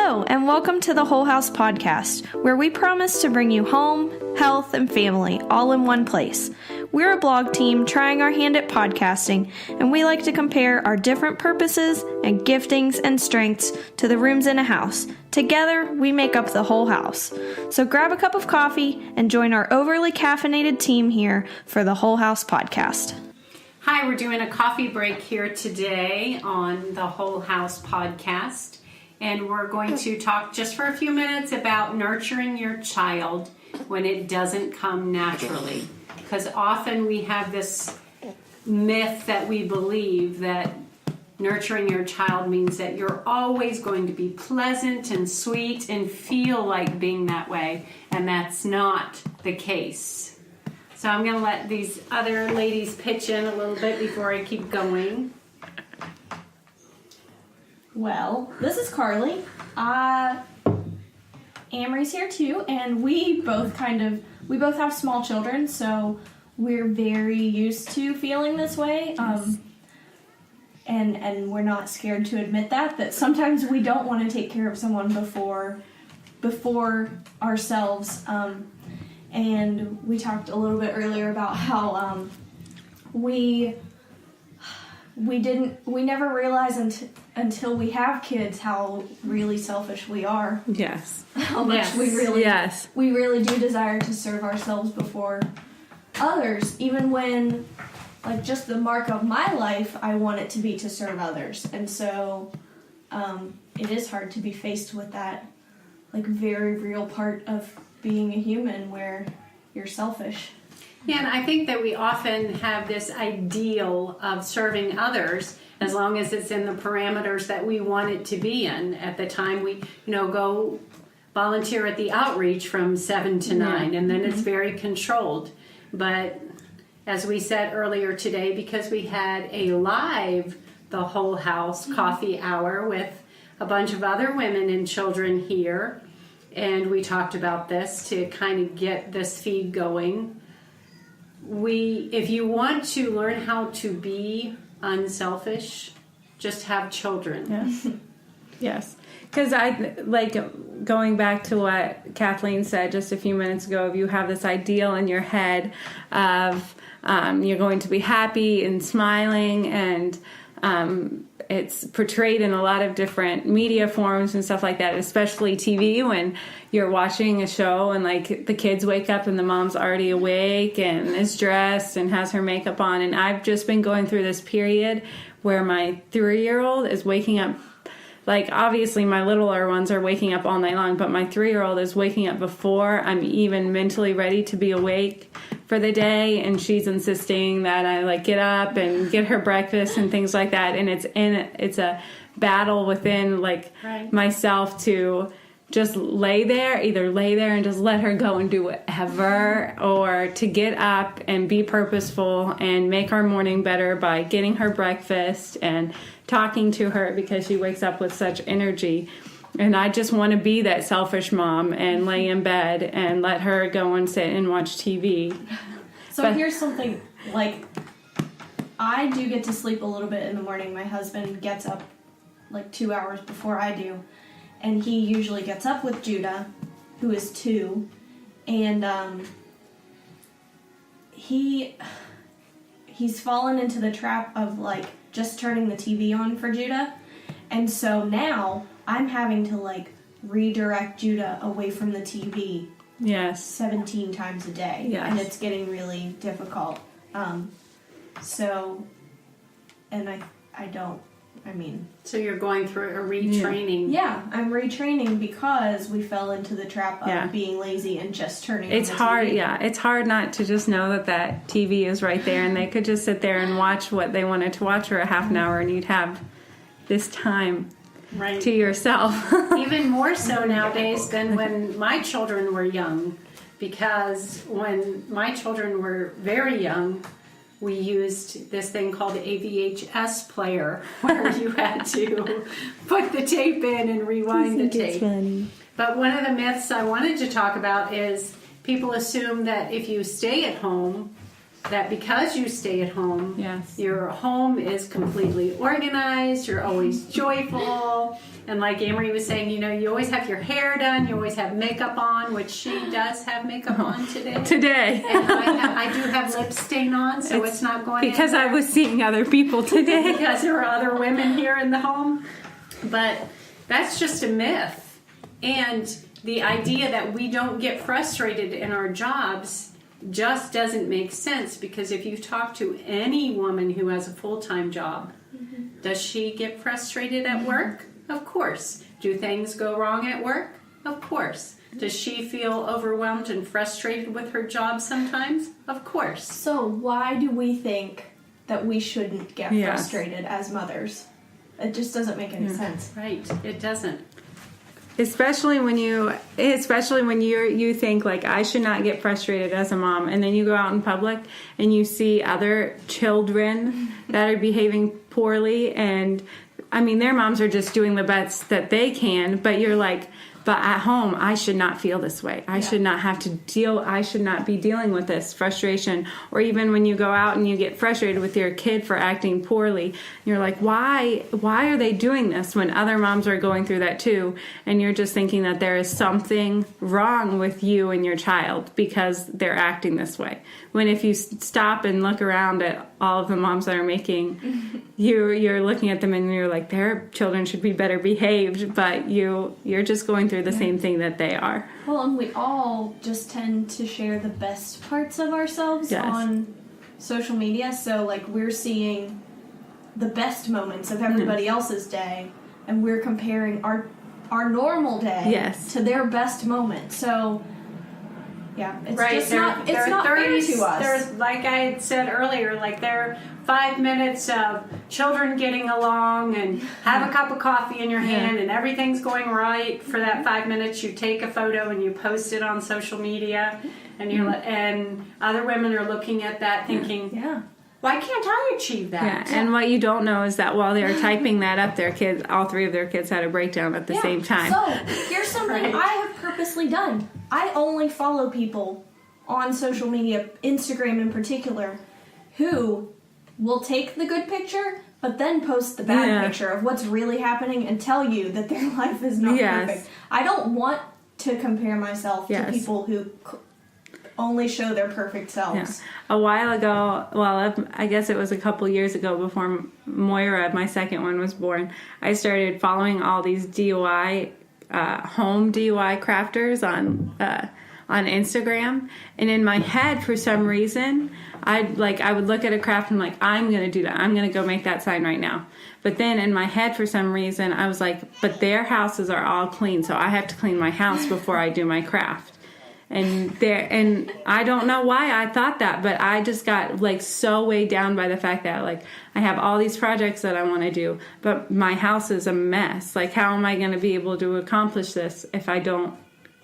Hello, and welcome to the Whole House Podcast, where we promise to bring you home, health, and family all in one place. We're a blog team trying our hand at podcasting, and we like to compare our different purposes and giftings and strengths to the rooms in a house. Together, we make up the whole house. So grab a cup of coffee and join our overly caffeinated team here for the Whole House Podcast. Hi, we're doing a coffee break here today on the Whole House Podcast. And we're going to talk just for a few minutes about nurturing your child when it doesn't come naturally. Because often we have this myth that we believe that nurturing your child means that you're always going to be pleasant and sweet and feel like being that way. And that's not the case. So I'm going to let these other ladies pitch in a little bit before I keep going. Well, this is Carly. Amory's here too, and we both have small children, so we're very used to feeling this way. And we're not scared to admit that sometimes we don't want to take care of someone before ourselves. And we talked a little bit earlier about how we never realize until we have kids how really selfish we are. Yes. How much we really do desire to serve ourselves before others, even when, like, just the mark of my life, I want it to be to serve others. And so it is hard to be faced with that, like, very real part of being a human where you're selfish. Yeah, and I think that we often have this ideal of serving others as long as it's in the parameters that we want it to be in. At the time we, go volunteer at the outreach from 7 to 9, and then it's very controlled. But as we said earlier today, because we had a live The Whole House coffee hour with a bunch of other women and children here, and we talked about this to kind of get this feed going. If you want to learn how to be unselfish, just have children. Yes. Yes. Because going back to what Kathleen said just a few minutes ago, if you have this ideal in your head of you're going to be happy and smiling, and it's portrayed in a lot of different media forms and stuff like that, especially TV, when you're watching a show and, like, the kids wake up and the mom's already awake and is dressed and has her makeup on. And I've just been going through this period where my 3-year-old is waking up. Like, obviously my littler ones are waking up all night long, but my 3-year-old is waking up before I'm even mentally ready to be awake for the day, and she's insisting that I, get up and get her breakfast and things like that. And it's a battle within, myself to just either lay there and just let her go and do whatever, or to get up and be purposeful and make our morning better by getting her breakfast and talking to her because she wakes up with such energy. And I just want to be that selfish mom and lay in bed and let her go and sit and watch TV. So here's something, I do get to sleep a little bit in the morning. My husband gets up 2 hours before I do. And he usually gets up with Judah, who is 2. And he's fallen into the trap of, just turning the TV on for Judah. And so now I'm having to, redirect Judah away from the TV. Yes. 17 times a day. Yes. And it's getting really difficult. So you're going through a retraining. Yeah, I'm retraining because we fell into the trap of being lazy and just turning on the hard, TV. Yeah. It's hard not to just know that TV is right there, and they could just sit there and watch what they wanted to watch for a half an hour, and you'd have this time to yourself. Even more so nowadays than when my children were young, because when my children were very young, we used this thing called a VHS player, where you had to put the tape in and rewind the tape. Funny. But one of the myths I wanted to talk about is people assume that if you stay at home that because you stay at home, Yes. your home is completely organized, you're always joyful. And like Amory was saying, you always have your hair done, you always have makeup on, which she does have makeup on today. Today. And I do have lip stain on, so it's not going Because anywhere. I was seeing other people today. Because there are other women here in the home. But that's just a myth. And the idea that we don't get frustrated in our jobs just doesn't make sense, because if you talk to any woman who has a full-time job, does she get frustrated at work? Of course. Do things go wrong at work? Of course. Does she feel overwhelmed and frustrated with her job sometimes? Of course. So why do we think that we shouldn't get Yes. frustrated as mothers? It just doesn't make any sense. Right. It doesn't. Especially when you think like, I should not get frustrated as a mom, and then you go out in public and you see other children that are behaving poorly, and I mean, their moms are just doing the best that they can, but you're like, but at home, I should not feel this way. I should not have to I should not be dealing with this frustration. Or even when you go out and you get frustrated with your kid for acting poorly, you're like, why are they doing this when other moms are going through that too? And you're just thinking that there is something wrong with you and your child because they're acting this way. When if you stop and look around at all of the moms that are making, you're looking at them and you're like, their children should be better behaved, but you're just going through the same thing that they are. Well, and we all just tend to share the best parts of ourselves Yes. on social media. So, like, we're seeing the best moments of everybody else's day, and we're comparing our normal day Yes. to their best moment. So, yeah, it's Right. just not fair to us. There's, like I had said earlier, like there are 5 minutes of children getting along and have a cup of coffee in your hand and everything's going right for that 5 minutes. You take a photo and you post it on social media, and and other women are looking at that thinking, Yeah. why can't I achieve that? Yeah, and what you don't know is that while they were typing that up, all 3 of their kids had a breakdown at the same time. So, here's something Right. I have purposely done. I only follow people on social media, Instagram in particular, who will take the good picture, but then post the bad picture of what's really happening and tell you that their life is not perfect. I don't want to compare myself to people who only show their perfect selves. Yeah. A while ago, well, I guess it was a couple years ago before Moira, my second one, was born, I started following all these DIY, home DIY crafters on Instagram. And in my head, for some reason, I would look at a craft and I'm like, I'm going to do that. I'm going to go make that sign right now. But then in my head, for some reason, I was like, but their houses are all clean, so I have to clean my house before I do my craft. And I don't know why I thought that, but I just got like so weighed down by the fact that like I have all these projects that I want to do, but my house is a mess. Like, how am I going to be able to accomplish this if I don't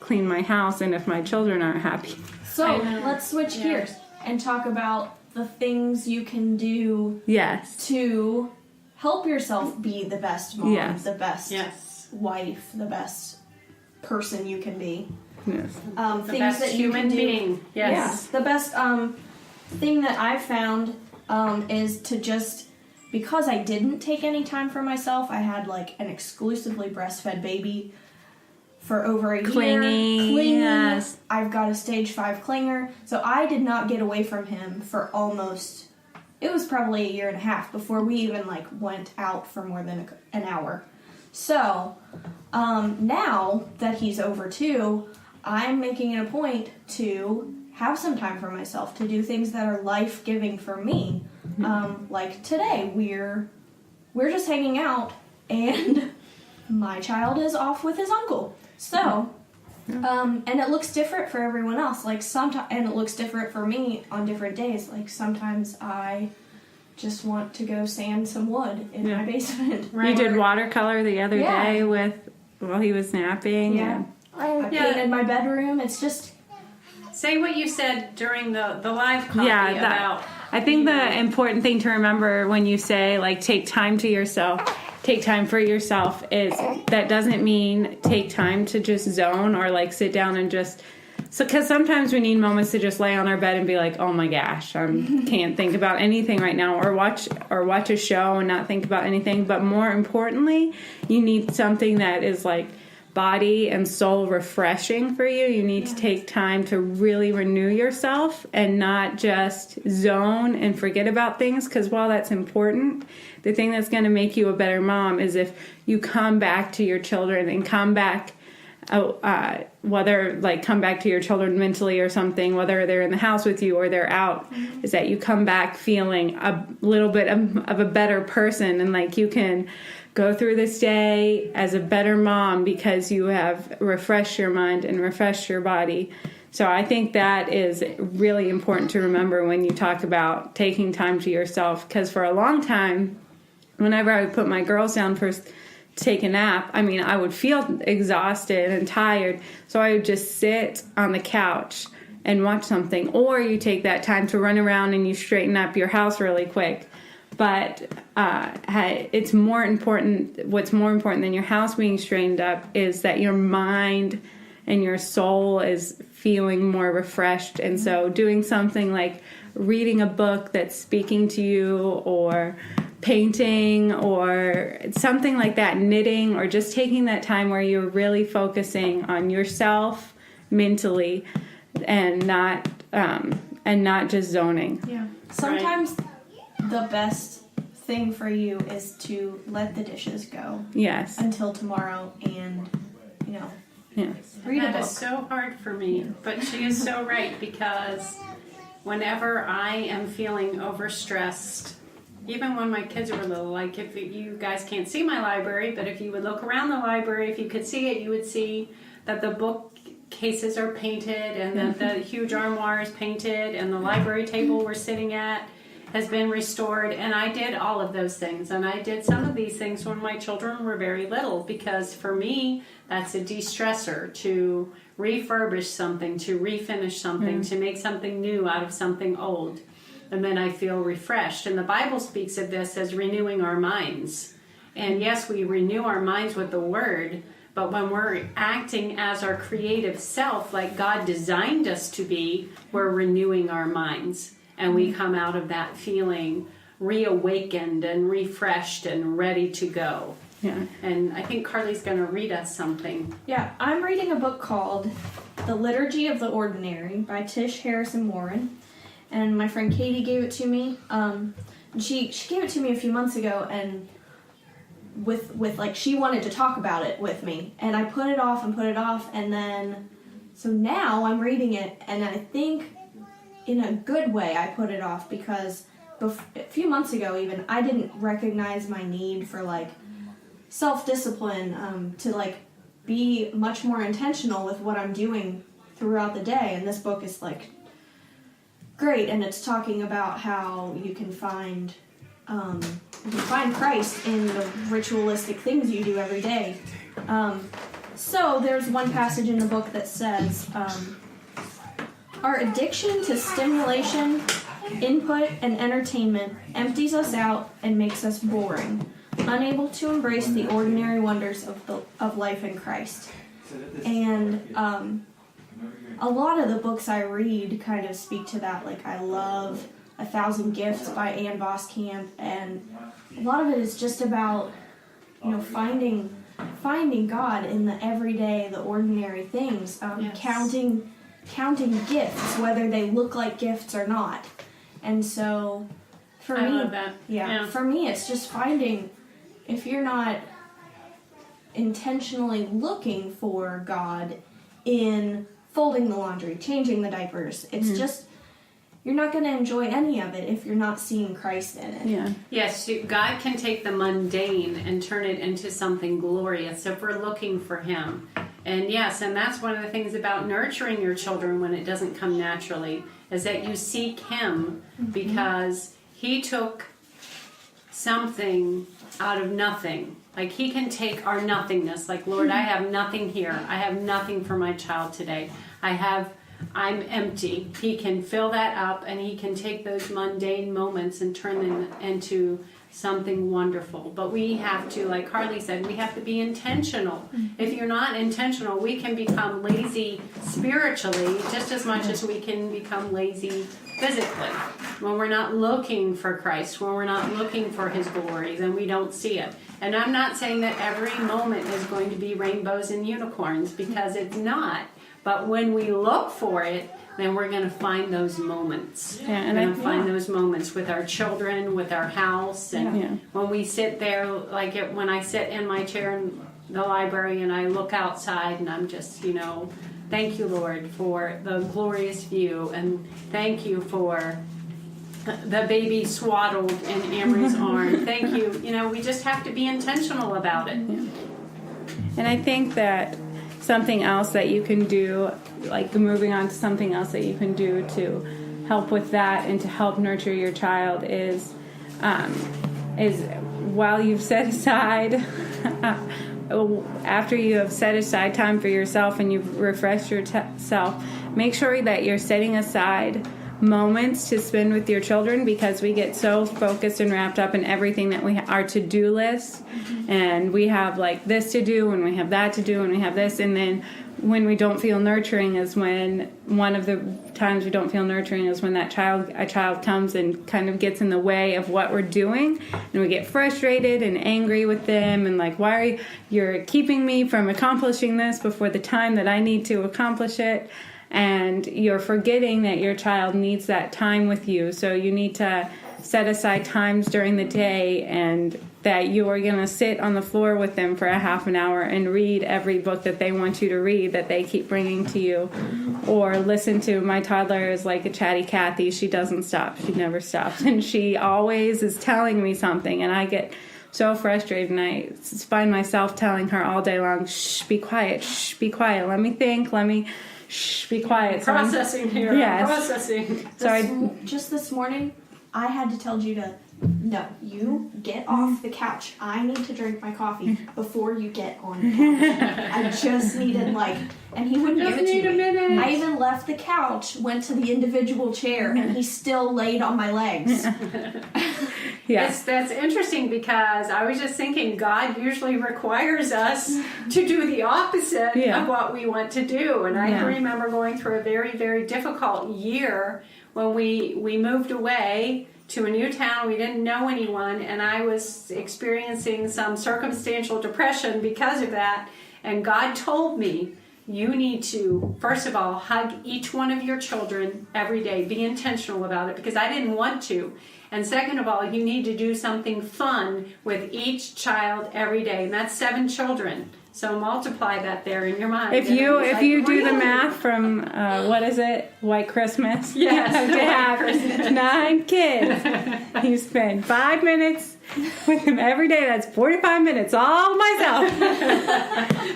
clean my house and if my children aren't happy? So, let's switch gears and talk about the things you can do to help yourself be the best mom, the best wife, the best person you can be. Yes. The Things best that you human can do. being. Yes. Yeah, the best thing that I've found is to just, because I didn't take any time for myself, I had like an exclusively breastfed baby for over a year. Clinging. Yes. I've got a stage 5 clinger, so I did not get away from him for almost, it was probably a year and a half before we even like went out for more than an hour. So now that he's over 2, I'm making it a point to have some time for myself, to do things that are life-giving for me. Like today, we're just hanging out, and my child is off with his uncle. So, and it looks different for everyone else. Like and it looks different for me on different days. Like sometimes I just want to go sand some wood in my basement. You did watercolor the other day while he was napping. Yeah. I painted my bedroom. It's just... Say what you said during the live copy about... I think the important thing to remember when you say, like, take time to yourself, take time for yourself, is that doesn't mean take time to just zone or, like, sit down and just So, because sometimes we need moments to just lay on our bed and be like, "Oh my gosh, I can't think about anything right now," or watch a show and not think about anything. But more importantly, you need something that is like body and soul refreshing for you. You need to take time to really renew yourself and not just zone and forget about things. Because while that's important, the thing that's going to make you a better mom is if you come back to your children and come back. Whether like come back to your children mentally or something, whether they're in the house with you or they're out, is that you come back feeling a little bit of a better person, and like you can go through this day as a better mom because you have refreshed your mind and refreshed your body. So I think that is really important to remember when you talk about taking time to yourself, because for a long time, whenever I would put my girls down for take a nap, I mean, I would feel exhausted and tired, so I would just sit on the couch and watch something. Or you take that time to run around and you straighten up your house really quick. But it's more important, what's more important than your house being straightened up is that your mind and your soul is feeling more refreshed. And so doing something like reading a book that's speaking to you, or painting, or something like that, knitting, or just taking that time where you're really focusing on yourself mentally and not just zoning. Yeah. Sometimes the best thing for you is to let the dishes go. Yes. Until tomorrow, and Yeah. read a That book. is so hard for me, but she is so right, because whenever I am feeling overstressed, even when my kids were little, like if you guys can't see my library, but if you would look around the library, if you could see it, you would see that the bookcases are painted, and that the huge armoire is painted, and the library table we're sitting at has been restored. And I did all of those things, and I did some of these things when my children were very little, because for me, that's a de-stressor, to refurbish something, to refinish something, to make something new out of something old. And then I feel refreshed. And the Bible speaks of this as renewing our minds. And yes, we renew our minds with the Word, but when we're acting as our creative self, like God designed us to be, we're renewing our minds. And we come out of that feeling reawakened and refreshed and ready to go. Yeah. And I think Carly's going to read us something. Yeah, I'm reading a book called The Liturgy of the Ordinary by Tish Harrison Warren. And my friend Katie gave it to me. She gave it to me a few months ago, and with like she wanted to talk about it with me, and I put it off, and then so now I'm reading it, and I think in a good way I put it off, because a few months ago even I didn't recognize my need for like self-discipline, to like be much more intentional with what I'm doing throughout the day. And this book is like great, and it's talking about how you can find Christ in the ritualistic things you do every day. So there's one passage in the book that says, our addiction to stimulation, input, and entertainment empties us out and makes us boring, unable to embrace the ordinary wonders of life in Christ. And a lot of the books I read kind of speak to that. Like, I love 1,000 Gifts by Ann Voskamp, and a lot of it is just about, finding God in the everyday, the ordinary things, counting gifts, whether they look like gifts or not. And so, for me, love that. Yeah. For me, it's just finding, if you're not intentionally looking for God in folding the laundry, changing the diapers, it's just, you're not going to enjoy any of it if you're not seeing Christ in it. Yeah. Yes, God can take the mundane and turn it into something glorious if we're looking for Him. And yes, and that's one of the things about nurturing your children when it doesn't come naturally, is that you seek Him, because He took something out of nothing. Like, He can take our nothingness. Like, Lord, I have nothing here. I have nothing for my child today. I'm empty. He can fill that up, and He can take those mundane moments and turn them into something wonderful. But we have to, like Carly said, we have to be intentional. If you're not intentional, we can become lazy spiritually just as much as we can become lazy physically. When we're not looking for Christ, when we're not looking for His glory, then we don't see it. And I'm not saying that every moment is going to be rainbows and unicorns, because it's not. But when we look for it, then we're going to find those moments. Yeah, and we're going to find those moments with our children, with our house. And when we sit there, like when I sit in my chair in the library and I look outside and I'm just, thank you, Lord, for the glorious view. And thank you for the baby swaddled in Amory's arm. Thank you. We just have to be intentional about it. Yeah. And I think that something else that you can do, like moving on to something else that you can do to help with that and to help nurture your child is while you've set aside, after you have set aside time for yourself and you've refreshed yourself, make sure that you're setting aside moments to spend with your children, because we get so focused and wrapped up in everything that our to-do list, and we have like this to do and we have that to do and we have this, and then when we don't feel nurturing is when one of the times we don't feel nurturing is when a child comes and kind of gets in the way of what we're doing, and we get frustrated and angry with them and like, why are you're keeping me from accomplishing this before the time that I need to accomplish it. And you're forgetting that your child needs that time with you. So you need to set aside times during the day, and that you are going to sit on the floor with them for a half an hour and read every book that they want you to read, that they keep bringing to you. Or listen to, my toddler is like a chatty Cathy. She doesn't stop. She never stops. And she always is telling me something. And I get so frustrated, and I find myself telling her all day long, shh, be quiet, let me think, shh, be quiet. Processing here. Yes. Processing. Just this morning, I had to tell Judah, no, you get off the couch. I need to drink my coffee before you get on the couch. I just needed and he wouldn't give it to me. I even left the couch, went to the individual chair, and he still laid on my legs. Yes. That's interesting, because I was just thinking God usually requires us to do the opposite of what we want to do. And I can remember going through a very, very difficult year when we moved away to a new town. We didn't know anyone, and I was experiencing some circumstantial depression because of that. And God told me, you need to, first of all, hug each one of your children every day. Be intentional about it, because I didn't want to. And second of all, you need to do something fun with each child every day. And that's 7 children. So multiply that there in your mind. If you do the math from, what is it, White Christmas? Yes. You have to have 9 kids. You spend 5 minutes with them every day. That's 45 minutes all myself.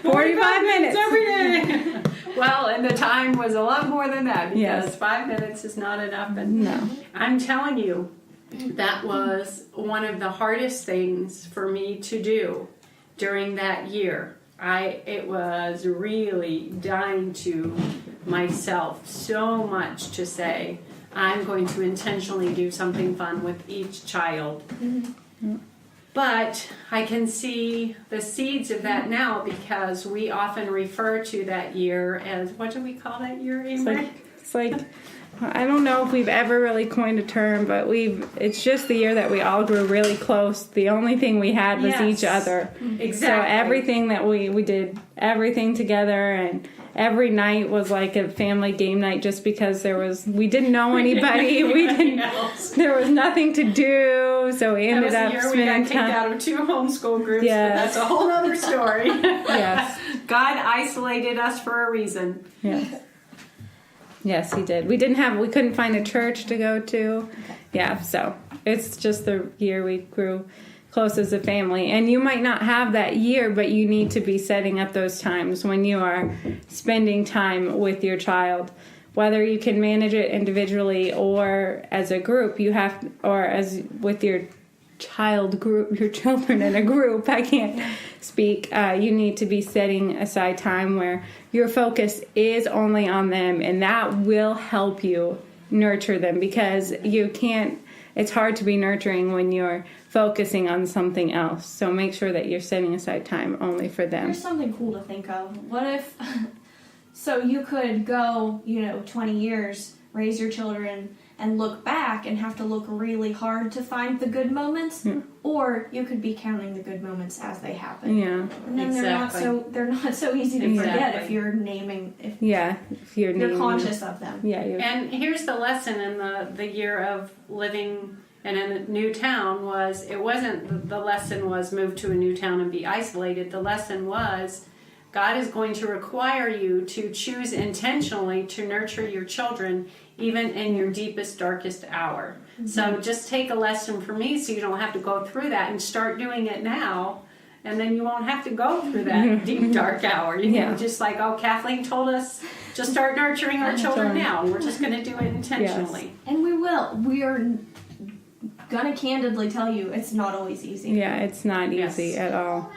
45 minutes every day. Well, and the time was a lot more than that, because 5 minutes is not enough. And no. I'm telling you, that was one of the hardest things for me to do during that year. It was really dying to myself so much to say, I'm going to intentionally do something fun with each child. Mm-hmm. But I can see the seeds of that now, because we often refer to that year as, what do we call that year, Amory? It's like I don't know if we've ever really coined a term, but it's just the year that we all grew really close. The only thing we had was each other. Exactly. So everything that we did everything together, and every night was like a family game night, just because we didn't know anybody. There was nothing to do, so we ended up spending time. We got kicked out of 2 homeschool groups, yes. But that's a whole other story. Yes. God isolated us for a reason. Yes. Yes, he did. We couldn't find a church to go to. Yeah, so it's just the year we grew close as a family. And you might not have that year, but you need to be setting up those times when you are spending time with your child. Whether you can manage it individually or as a group, or as with your child group, your children in a group, I can't speak, you need to be setting aside time where your focus is only on them, and that will help you nurture them, because you can't it's hard to be nurturing when you're focusing on something else. So make sure that you're setting aside time only for them. Here's something cool to think of. What if, so you could go, 20 years, raise your children, and look back and have to look really hard to find the good moments, or you could be counting the good moments as they happen. Yeah. And then they're not so easy to forget if you're naming, if you're conscious of them. Yeah. And here's the lesson in the year of living in a new town was, it wasn't, the lesson was move to a new town and be isolated. The lesson was, God is going to require you to choose intentionally to nurture your children even in your deepest, darkest hour. Mm-hmm. So just take a lesson from me so you don't have to go through that, and start doing it now, and then you won't have to go through that deep, dark hour. You know, just like, Kathleen told us, just start nurturing our children now. We're just going to do it intentionally. Yes. And we will. We are going to candidly tell you it's not always easy. Yeah, it's not easy at all.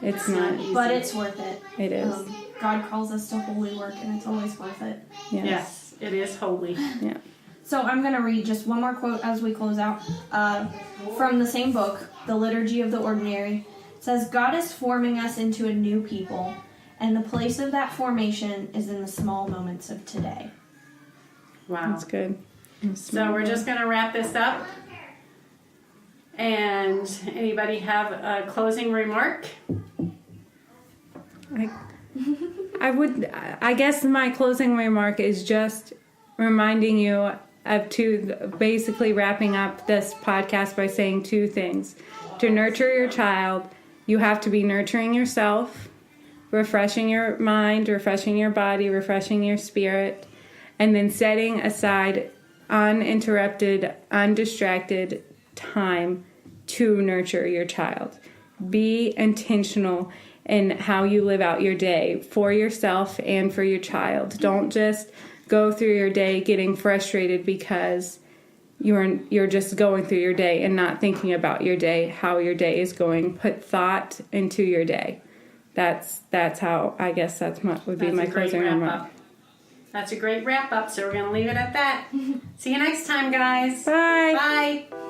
It's not easy. But it's worth it. It is. God calls us to holy work, and it's always worth it. Yes, it is holy. Yeah. So I'm going to read just one more quote as we close out from the same book, The Liturgy of the Ordinary. It says, God is forming us into a new people, and the place of that formation is in the small moments of today. Wow. That's good. So we're just going to wrap this up. And anybody have a closing remark? I guess my closing remark is just reminding you of basically wrapping up this podcast by saying two things. To nurture your child, you have to be nurturing yourself, refreshing your mind, refreshing your body, refreshing your spirit, and then setting aside uninterrupted, undistracted time to nurture your child. Be intentional in how you live out your day for yourself and for your child. Don't just go through your day getting frustrated because you're just going through your day and not thinking about your day, how your day is going. Put thought into your day. That's how, I guess would be my closing remark. That's a great wrap up, so we're going to leave it at that. See you next time, guys. Bye. Bye.